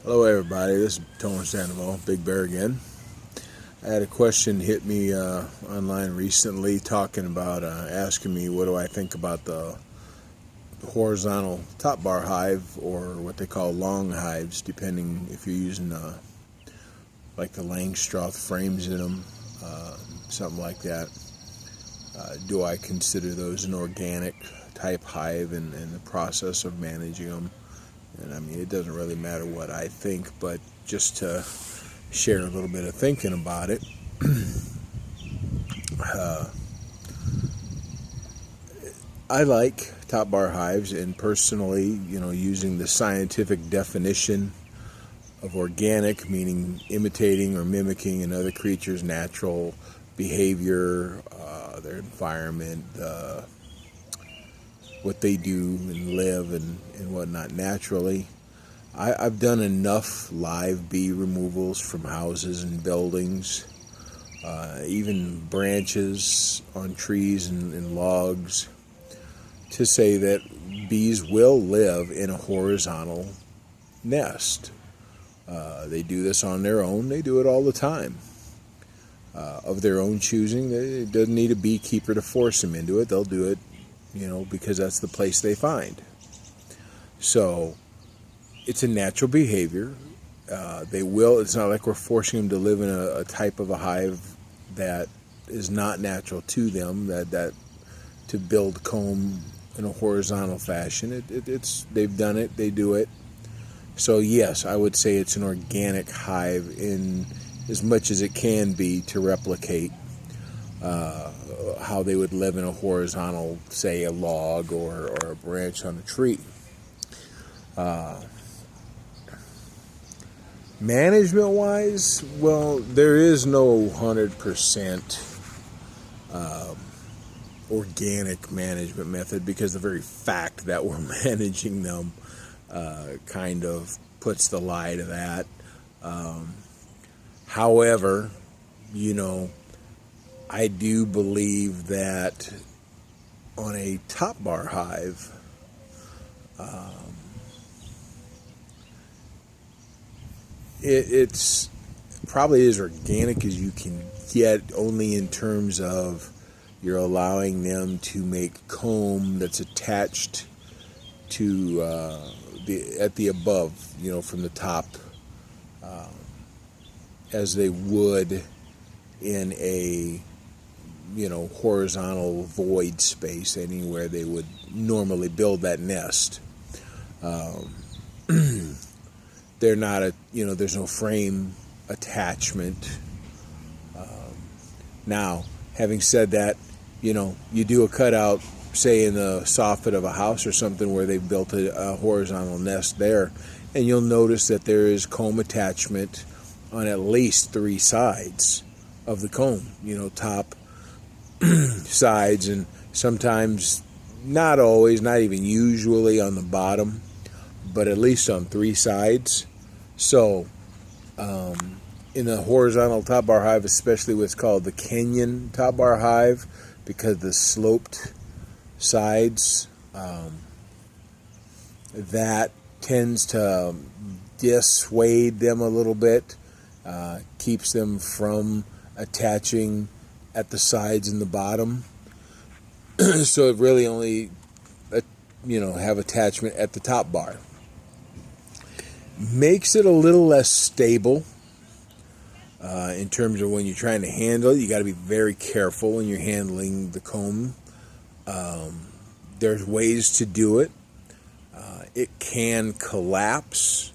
Hello everybody, this is Tony Sandoval, Big Bear again. I had a question hit me online recently talking about, asking me what do I think about the horizontal top bar hive, or what they call long hives, depending if you're using like the Langstroth frames in them, something like that. Do I consider those an organic type hive and the process of managing them? And I mean, it doesn't really matter what I think, but just to share a little bit of thinking about it. I like top bar hives, and personally, using the scientific definition of organic, meaning imitating or mimicking another creature's natural behavior, their environment, what they do and live and whatnot naturally. I've done enough live bee removals from houses and buildings, even branches on trees and logs, to say that bees will live in a horizontal nest. They do this on their own. They do it all the time. Of their own choosing. It doesn't need a beekeeper to force them into it. They'll do it, because that's the place they find. So it's a natural behavior. They will. It's not like we're forcing them to live in a type of a hive that is not natural to them. That to build comb in a horizontal fashion. It's they've done it. They do it. So yes, I would say it's an organic hive in as much as it can be to replicate how they would live in a horizontal, say a log or a branch on a tree. Management wise, well, there is no 100% organic management method, because the very fact that we're managing them kind of puts the lie to that. However, I do believe that on a top bar hive, it's probably as organic as you can get, only in terms of you're allowing them to make comb that's attached to at the above, from the top, as they would in a horizontal void space anywhere they would normally build that nest. They're not there's no frame attachment. Now, having said that, you do a cutout, say in the soffit of a house or something, where they've built a horizontal nest there, and you'll notice that there is comb attachment on at least 3 sides of the comb, top, sides, and sometimes, not always, not even usually, on the bottom, but at least on 3 sides. So in the horizontal top bar hive, especially what's called the Kenyan top bar hive, because the sloped sides, that tends to dissuade them a little bit, keeps them from attaching at the sides and the bottom. So it really only have attachment at the top bar. Makes it a little less stable in terms of when you're trying to handle it. You got to be very careful when you're handling the comb. There's ways to do it. It can collapse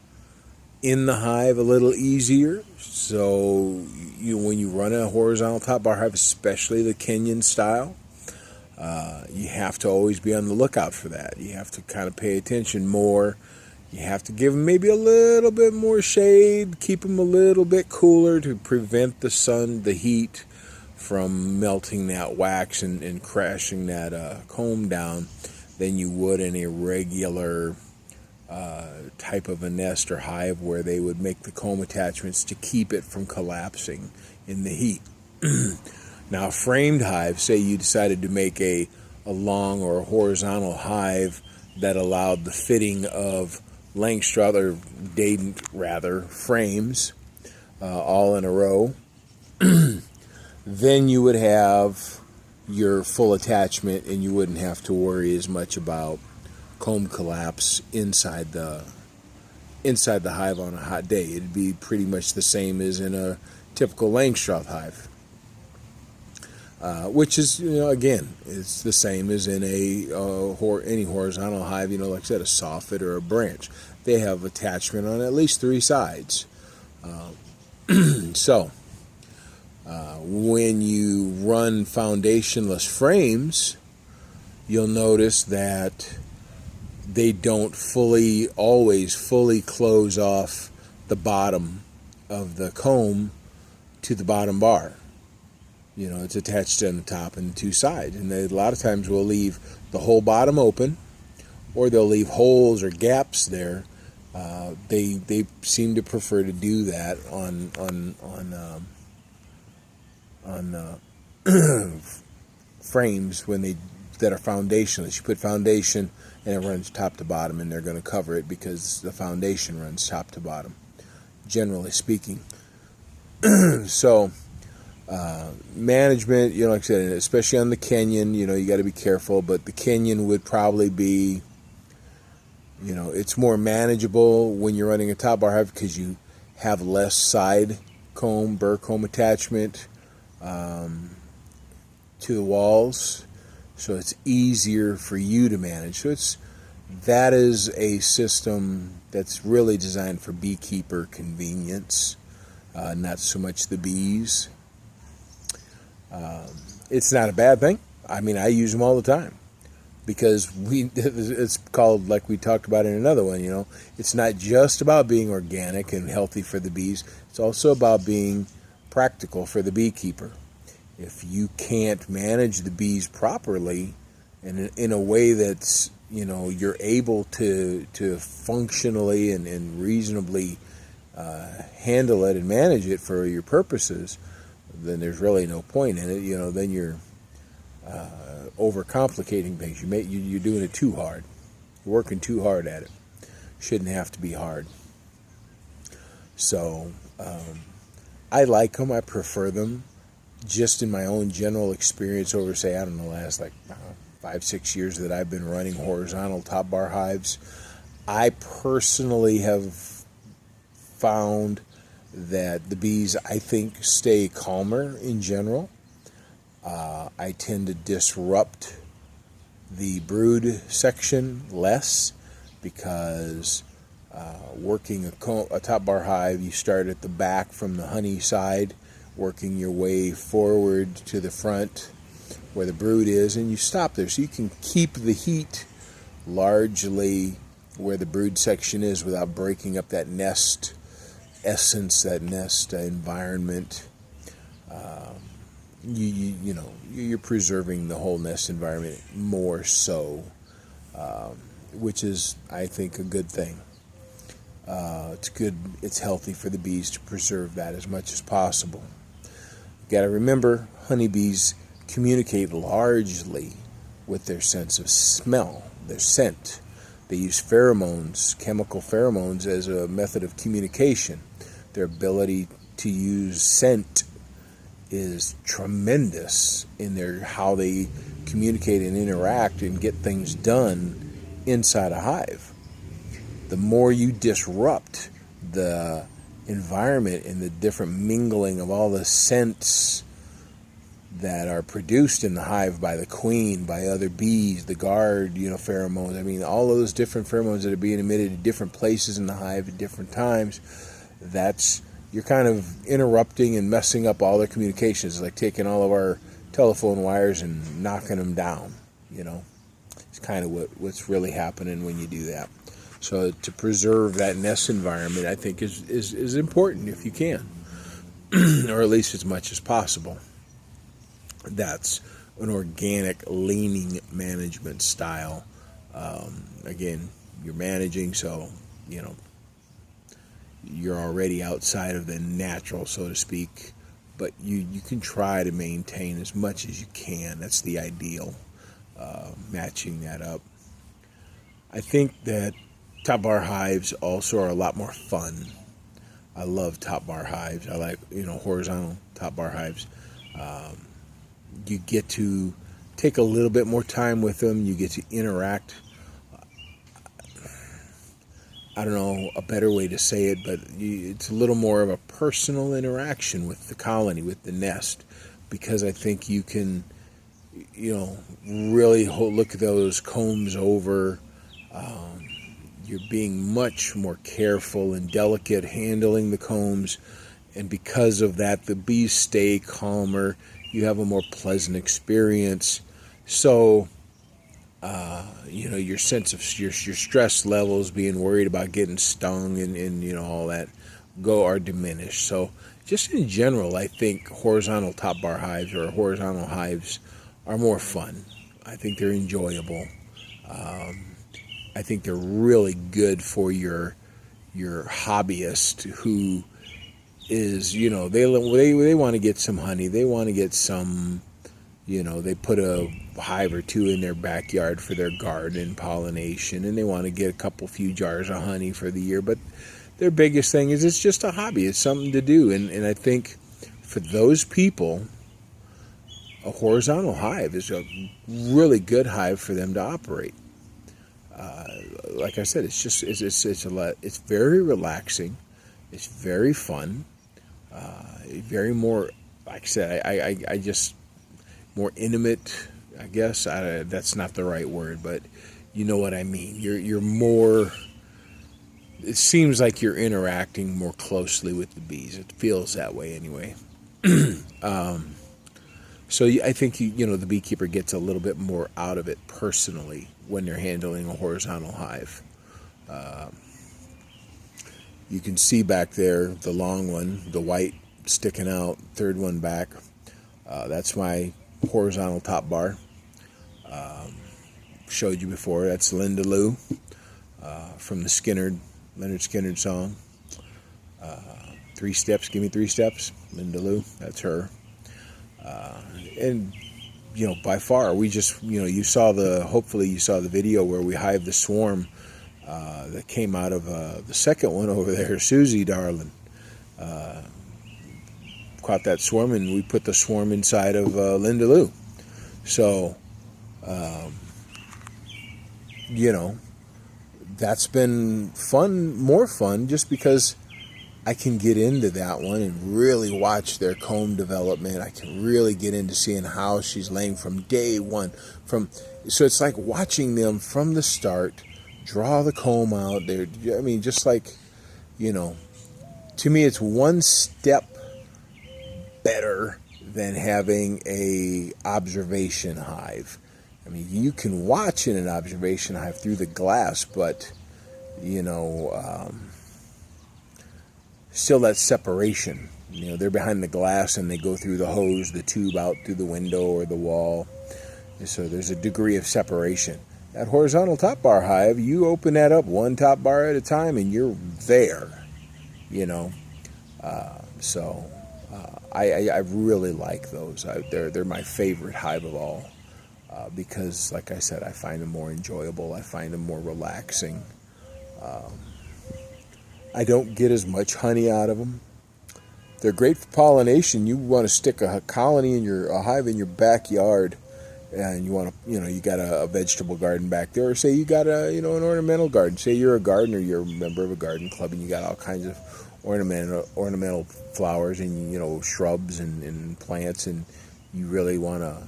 in the hive a little easier. So when you run a horizontal top bar hive, especially the Kenyan style, you have to always be on the lookout for that. You have to kind of pay attention more. You have to give them maybe a little bit more shade, keep them a little bit cooler to prevent the heat from melting that wax and crashing that comb down than you would in a regular type of a nest or hive, where they would make the comb attachments to keep it from collapsing in the heat. Now, a framed hive, say you decided to make a long or a horizontal hive that allowed the fitting of Langstroth, or Dadant rather, frames, all in a row. Then you would have your full attachment, and you wouldn't have to worry as much about comb collapse inside the hive on a hot day. It'd be pretty much the same as in a typical Langstroth hive, which is, again, it's the same as in any horizontal hive. Like I said, a soffit or a branch. They have attachment on at least 3 sides. So when you run foundationless frames, you'll notice that they don't always fully close off the bottom of the comb to the bottom bar. It's attached on the top and the 2 sides, and they a lot of times will leave the whole bottom open, or they'll leave holes or gaps there. They seem to prefer to do that on frames that are foundationless. You put foundation and it runs top to bottom, and they're going to cover it because the foundation runs top to bottom, generally speaking. So management, like I said, especially on the Kenyan, you got to be careful, but the Kenyan would probably be, it's more manageable when you're running a top bar hive because you have less side comb, burr comb attachment to the walls, so it's easier for you to manage. So that is a system that's really designed for beekeeper convenience, not so much the bees. It's not a bad thing. I mean, I use them all the time because it's called, like we talked about in another one, it's not just about being organic and healthy for the bees. It's also about being practical for the beekeeper. If you can't manage the bees properly and in a way that's, you're able to functionally and reasonably handle it and manage it for your purposes, then there's really no point in it. Then you're overcomplicating things. You're doing it too hard. You're working too hard at it. Shouldn't have to be hard. So I like them. I prefer them. Just in my own general experience over, say, I don't know, last 5-6 years that I've been running horizontal top bar hives, I personally have found that the bees, I think, stay calmer in general. I tend to disrupt the brood section less because working a top bar hive, you start at the back from the honey side, working your way forward to the front where the brood is, and you stop there. So you can keep the heat largely where the brood section is without breaking up that nest essence, that nest environment. You're preserving the whole nest environment more so, which is, I think, a good thing. It's good. It's healthy for the bees to preserve that as much as possible. You got to remember, honeybees communicate largely with their sense of smell, their scent. They use pheromones, chemical pheromones, as a method of communication. Their ability to use scent is tremendous in how they communicate and interact and get things done inside a hive. The more you disrupt the environment and the different mingling of all the scents that are produced in the hive by the queen, by other bees, the guard, pheromones. I mean, all of those different pheromones that are being emitted at different places in the hive at different times, you're kind of interrupting and messing up all their communications. It's like taking all of our telephone wires and knocking them down, It's kind of what's really happening when you do that. So to preserve that nest environment, I think is important if you can, or at least as much as possible. That's an organic leaning management style. Again, you're managing, so you're already outside of the natural, so to speak, but you can try to maintain as much as you can. That's the ideal, matching that up. I think that Top bar hives also are a lot more fun. I love top bar hives. I like, horizontal top bar hives. You get to take a little bit more time with them. You get to interact. I don't know a better way to say it, but it's a little more of a personal interaction with the colony, with the nest, because I think you can, really look those combs over. You're being much more careful and delicate handling the combs, and because of that, the bees stay calmer. You have a more pleasant experience. So, your sense of your stress levels, being worried about getting stung and all that, are diminished. So, just in general, I think horizontal top bar hives or horizontal hives are more fun. I think they're enjoyable. I think they're really good for your hobbyist who is, they want to get some honey. They want to get some, they put a hive or two in their backyard for their garden and pollination, and they want to get a few jars of honey for the year. But their biggest thing is it's just a hobby. It's something to do. And I think for those people, a horizontal hive is a really good hive for them to operate. Like I said, it's very relaxing. It's very fun. Very more, like I said, I just more intimate. I guess that's not the right word, but you know what I mean. You're more. It seems like you're interacting more closely with the bees. It feels that way anyway. So I think the beekeeper gets a little bit more out of it personally when they're handling a horizontal hive. You can see back there the long one, the white sticking out, third one back. That's my horizontal top bar. Showed you before. That's Linda Lou from the Leonard Skinner song. 3 steps, give me 3 steps. Linda Lou, that's her. And by far, we just hopefully you saw the video where we hived the swarm that came out of the second one over there, Susie darling. Caught that swarm, and we put the swarm inside of Linda Lou. So, that's been fun, more fun, just because I can get into that one and really watch their comb development. I can really get into seeing how she's laying from day one. So it's like watching them from the start, draw the comb out. Just like, to me, it's one step better than having a observation hive. You can watch in an observation hive through the glass, but, still that separation. They're behind the glass and they go through the hose, the tube out through the window or the wall. So there's a degree of separation. That horizontal top bar hive, you open that up one top bar at a time and you're there, I really like those. They're my favorite hive of all because, like I said, I find them more enjoyable. I find them more relaxing. I don't get as much honey out of them. They're great for pollination. You want to stick a colony a hive in your backyard, and you want to, you got a vegetable garden back there, or say you got an ornamental garden. Say you're a gardener, you're a member of a garden club, and you got all kinds of ornamental flowers and shrubs and plants, and you really want to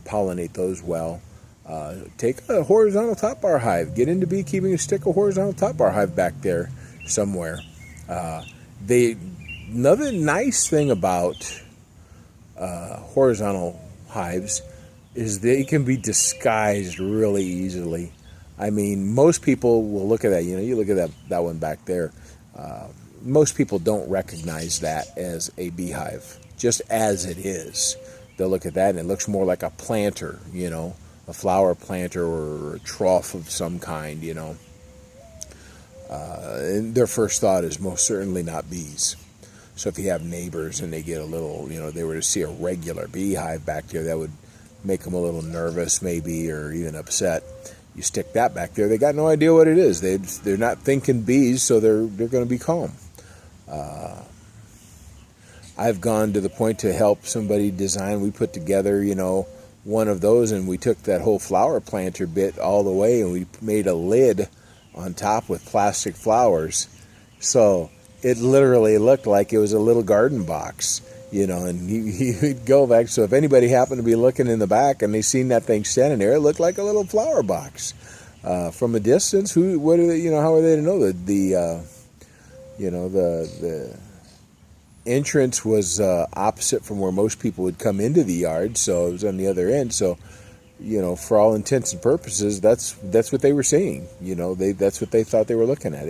pollinate those well. Take a horizontal top bar hive. Get into beekeeping and stick a horizontal top bar hive back there somewhere. Another nice thing about horizontal hives is they can be disguised really easily. Most people will look at that. You look at that one back there. Most people don't recognize that as a beehive, just as it is. They'll look at that and it looks more like a planter, a flower planter or a trough of some kind, and their first thought is most certainly not bees. So if you have neighbors and they get a little, they were to see a regular beehive back there, that would make them a little nervous maybe, or even upset. You stick that back there, they got no idea what it is. They're not thinking bees, so they're going to be calm. I've gone to the point to help somebody design. We put together, one of those, and we took that whole flower planter bit all the way, and we made a lid on top with plastic flowers. So it literally looked like it was a little garden box, and he'd go back. So if anybody happened to be looking in the back and they seen that thing standing there, it looked like a little flower box. From a distance, how are they to know that the entrance was opposite from where most people would come into the yard, so it was on the other end. So, for all intents and purposes, that's what they were seeing. That's what they thought they were looking at.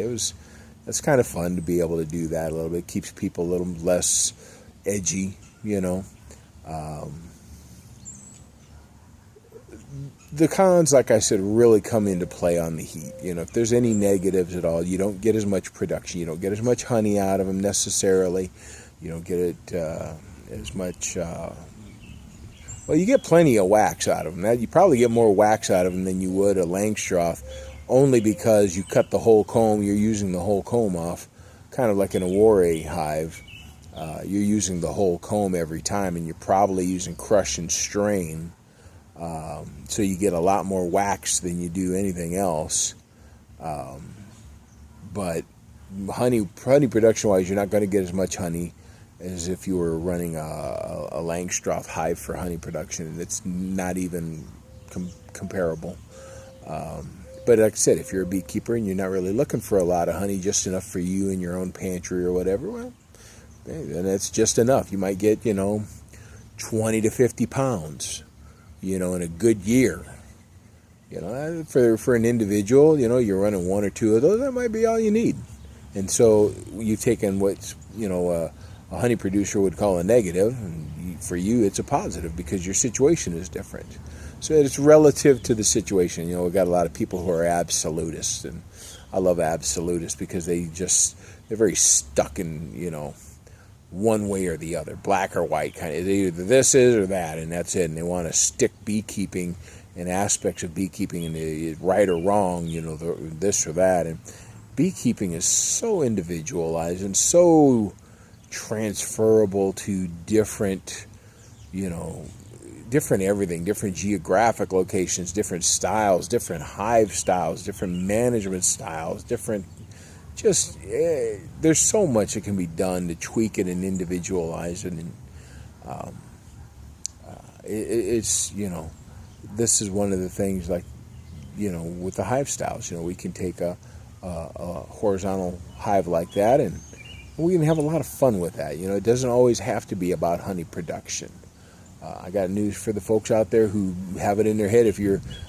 That's kind of fun to be able to do that a little bit. Keeps people a little less edgy. The cons, like I said, really come into play on the heat. If there's any negatives at all, you don't get as much production. You don't get as much honey out of them necessarily. You don't get it as much. Well, you get plenty of wax out of them. You probably get more wax out of them than you would a Langstroth, only because you cut the whole comb. You're using the whole comb off, kind of like in a Warray hive. You're using the whole comb every time, and you're probably using crush and strain. So you get a lot more wax than you do anything else. But honey production-wise, you're not going to get as much honey as if you were running a Langstroth hive for honey production, and it's not even comparable. But like I said, if you're a beekeeper and you're not really looking for a lot of honey, just enough for you in your own pantry or whatever, well, then it's just enough. You might get, 20 to 50 pounds, in a good year. For an individual, you're running one or two of those, that might be all you need. And so you've taken what's, a honey producer would call a negative, and for you it's a positive because your situation is different. So it's relative to the situation. We've got a lot of people who are absolutists, and I love absolutists because they're very stuck in, one way or the other, black or white kind of. Either this is or that, and that's it. And they want to stick beekeeping and aspects of beekeeping in right or wrong, this or that. And beekeeping is so individualized and so transferable to different, different everything, different geographic locations, different styles, different hive styles, different management styles, different. There's so much that can be done to tweak it and individualize it, and it's this is one of the things, like with the hive styles. We can take a horizontal hive like that, and we can have a lot of fun with that. It doesn't always have to be about honey production. I got news for the folks out there who have it in their head.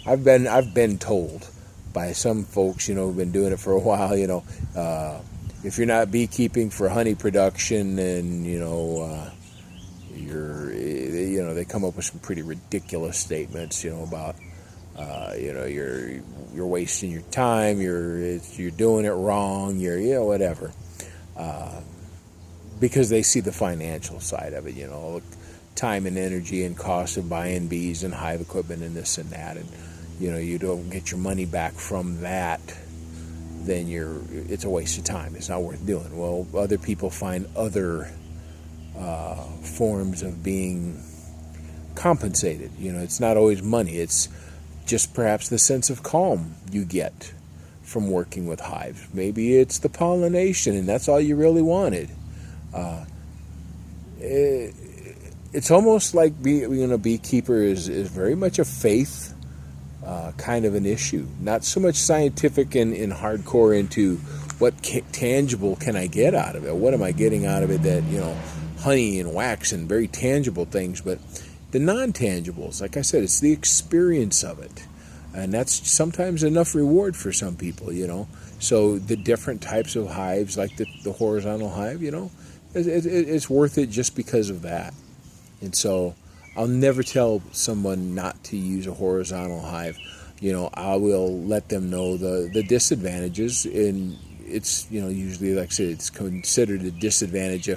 I've been told by some folks, who've been doing it for a while, if you're not beekeeping for honey production, then, they come up with some pretty ridiculous statements, about, you're wasting your time, you're doing it wrong, whatever. Because they see the financial side of it, time and energy and cost of buying bees and hive equipment and this and that, and you don't get your money back from that, then it's a waste of time. It's not worth doing. Well, other people find other forms of being compensated. It's not always money. It's just perhaps the sense of calm you get from working with hives. Maybe it's the pollination, and that's all you really wanted. It's almost like being a beekeeper is very much a faith kind of an issue. Not so much scientific and hardcore into what tangible can I get out of it. What am I getting out of it that, honey and wax and very tangible things, but the non-tangibles, like I said, it's the experience of it. And that's sometimes enough reward for some people, So the different types of hives, like the horizontal hive, it's worth it just because of that. And so I'll never tell someone not to use a horizontal hive. I will let them know the disadvantages, and it's, usually, like I said, it's considered a disadvantage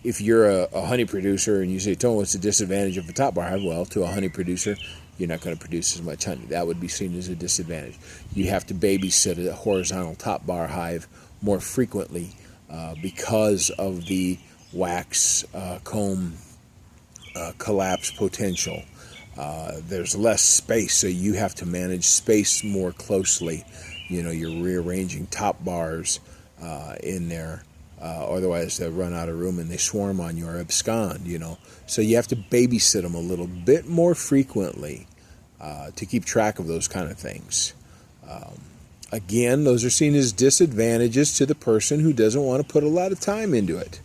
if you're a honey producer and you say, Tony, what's the disadvantage of a top bar hive? Well, to a honey producer, you're not going to produce as much honey. That would be seen as a disadvantage. You have to babysit a horizontal top bar hive more frequently because of the wax comb collapse potential. There's less space, so you have to manage space more closely. You're rearranging top bars in there. Otherwise, they'll run out of room and they swarm on you or abscond, So you have to babysit them a little bit more frequently to keep track of those kind of things. Again, those are seen as disadvantages to the person who doesn't want to put a lot of time into it.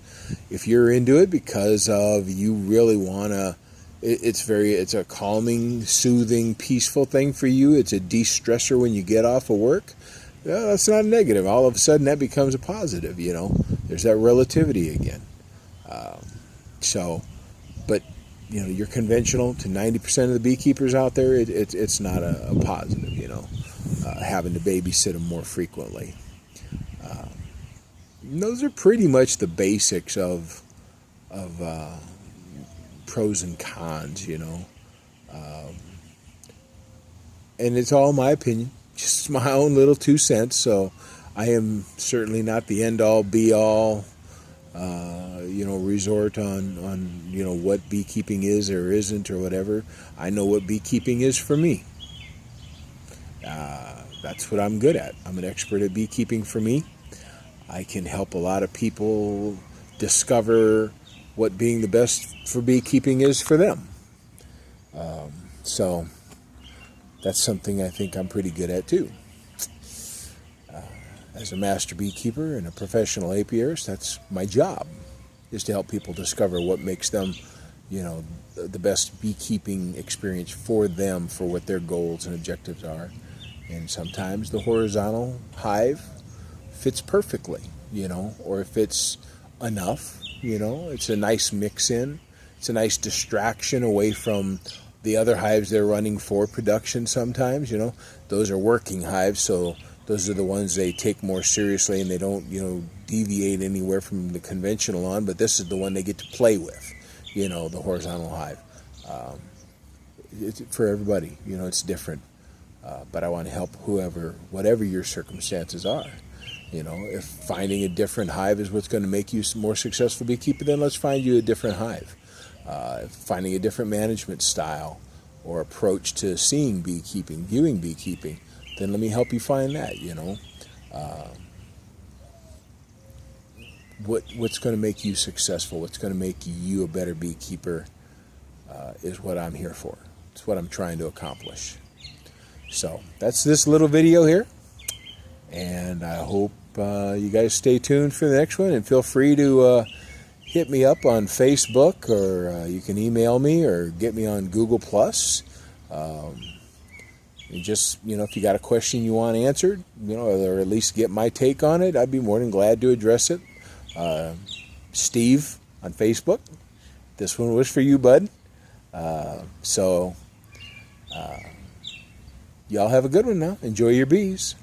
If you're into it because of you really want to, it's a calming, soothing, peaceful thing for you. It's a de-stressor when you get off of work. Well, that's not a negative. All of a sudden, that becomes a positive. There's that relativity again. But you're conventional to 90% of the beekeepers out there. It's not a positive. Having to babysit them more frequently. Those are pretty much the basics of pros and cons. And it's all my opinion. Just my own little 2 cents, so I am certainly not the end-all, be-all, resort on what beekeeping is or isn't or whatever. I know what beekeeping is for me. That's what I'm good at. I'm an expert at beekeeping for me. I can help a lot of people discover what being the best for beekeeping is for them. So that's something I think I'm pretty good at too. As a master beekeeper and a professional apiarist, that's my job, is to help people discover what makes them, the best beekeeping experience for them, for what their goals and objectives are. And sometimes the horizontal hive fits perfectly, or if it's enough, it's a nice mix in. It's a nice distraction away from the other hives they're running for production sometimes. Those are working hives, so those are the ones they take more seriously and they don't, deviate anywhere from the conventional on, but this is the one they get to play with, the horizontal hive. It's for everybody, it's different. But I want to help whatever your circumstances are. If finding a different hive is what's going to make you a more successful beekeeper, then let's find you a different hive. Finding a different management style or approach to seeing beekeeping, viewing beekeeping, then let me help you find that, What's going to make you successful, what's going to make you a better beekeeper is what I'm here for. It's what I'm trying to accomplish. So that's this little video here, and I hope you guys stay tuned for the next one, and feel free to hit me up on Facebook, or you can email me or get me on Google+. And just, if you got a question you want answered, or at least get my take on it, I'd be more than glad to address it. Steve on Facebook. This one was for you, bud. Y'all have a good one now. Enjoy your bees.